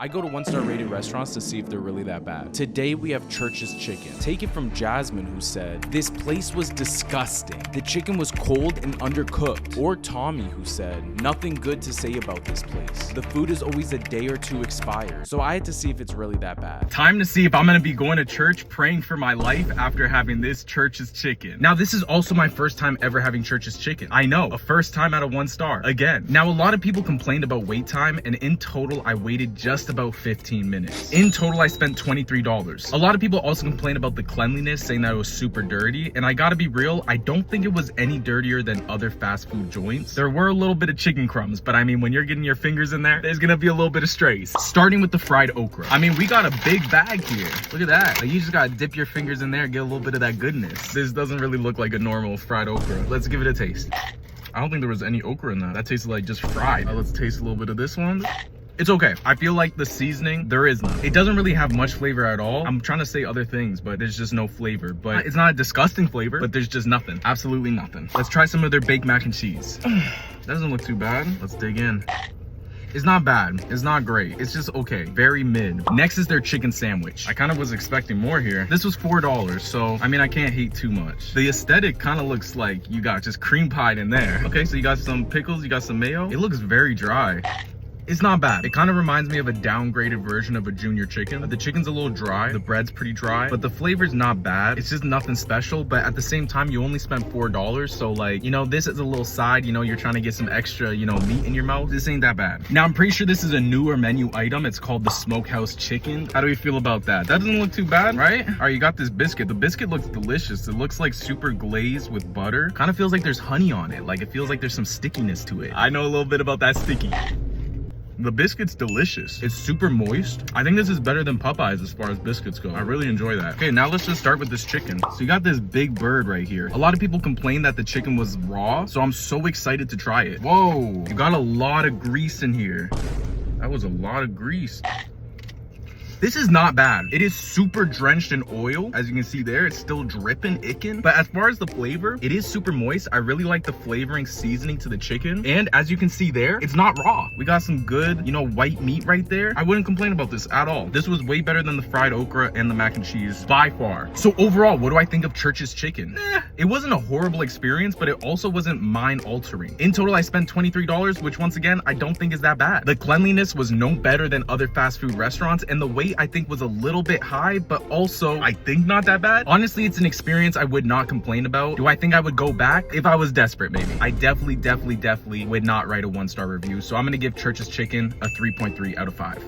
I go to one-star rated restaurants to see if they're really that bad. Today we have Church's Chicken. Take it from Jasmine, who said, "This place was disgusting. The chicken was cold and undercooked." Or Tommy, who said, "Nothing good to say about this place. The food is always a day or two expired." So I had to see if it's really that bad. Time to see if I'm gonna be going to church praying for my life after having this Church's Chicken. Now, this is also my first time ever having Church's Chicken. I know, a first time out of 1 star. Again. Now, a lot of people complained about wait time, and in total, I waited just about 15 minutes. In total, I spent $23. A lot of people also complained about the cleanliness, saying that it was super dirty, and I gotta be real, I don't think it was any dirtier than other fast food joints. There were a little bit of chicken crumbs, but I mean, when you're getting your fingers in there, there's gonna be a little bit of strays. Starting with the fried okra. I mean, we got a big bag here. Look at that. Like, you just gotta dip your fingers in there and get a little bit of that goodness. This doesn't really look like a normal fried okra. Let's give it a taste. I don't think there was any okra in that. That tasted like just fried. Let's taste a little bit of this one. It's okay. I feel like the seasoning, there is none. It doesn't really have much flavor at all. I'm trying to say other things, but there's just no flavor. But it's not a disgusting flavor, but there's just nothing. Absolutely nothing. Let's try some of their baked mac and cheese. Doesn't look too bad. Let's dig in. It's not bad. It's not great. It's just okay. Very mid. Next is their chicken sandwich. I kind of was expecting more here. This was $4, so I mean, I can't hate too much. The aesthetic kind of looks like you got just cream pie in there. Okay, so you got some pickles, you got some mayo. It looks very dry. It's not bad. It kind of reminds me of a downgraded version of a junior chicken. The chicken's a little dry, the bread's pretty dry, but the flavor's not bad. It's just nothing special, but at the same time, you only spent $4, so like, you know, this is a little side, you know, you're trying to get some extra, you know, meat in your mouth. This ain't that bad. Now, I'm pretty sure this is a newer menu item. It's called the Smokehouse Chicken. How do we feel about that? That doesn't look too bad, right? All right, you got this biscuit. The biscuit looks delicious. It looks like super glazed with butter. Kind of feels like there's honey on it. Like, it feels like there's some stickiness to it. I know a little bit about that sticky. The biscuit's delicious. It's super moist. I think this is better than Popeyes as far as biscuits go. I really enjoy that. Okay, now let's just start with this chicken. So you got this big bird right here. A lot of people complained that the chicken was raw, so I'm so excited to try it. Whoa, you got a lot of grease in here. That was a lot of grease. This is not bad. It is super drenched in oil. As you can see there, it's still dripping, icking. But as far as the flavor, it is super moist. I really like the flavoring seasoning to the chicken. And as you can see there, it's not raw. We got some good, you know, white meat right there. I wouldn't complain about this at all. This was way better than the fried okra and the mac and cheese by far. So overall, what do I think of Church's Chicken? It wasn't a horrible experience, but it also wasn't mind altering. In total, I spent $23, which once again, I don't think is that bad. The cleanliness was no better than other fast food restaurants, and the wait I think was a little bit high, but also I think not that bad. Honestly, it's an experience I would not complain about. Do I think I would go back? If I was desperate, maybe. I definitely would not write a 1-star review. So I'm gonna give Church's Chicken a 3.3 out of 5.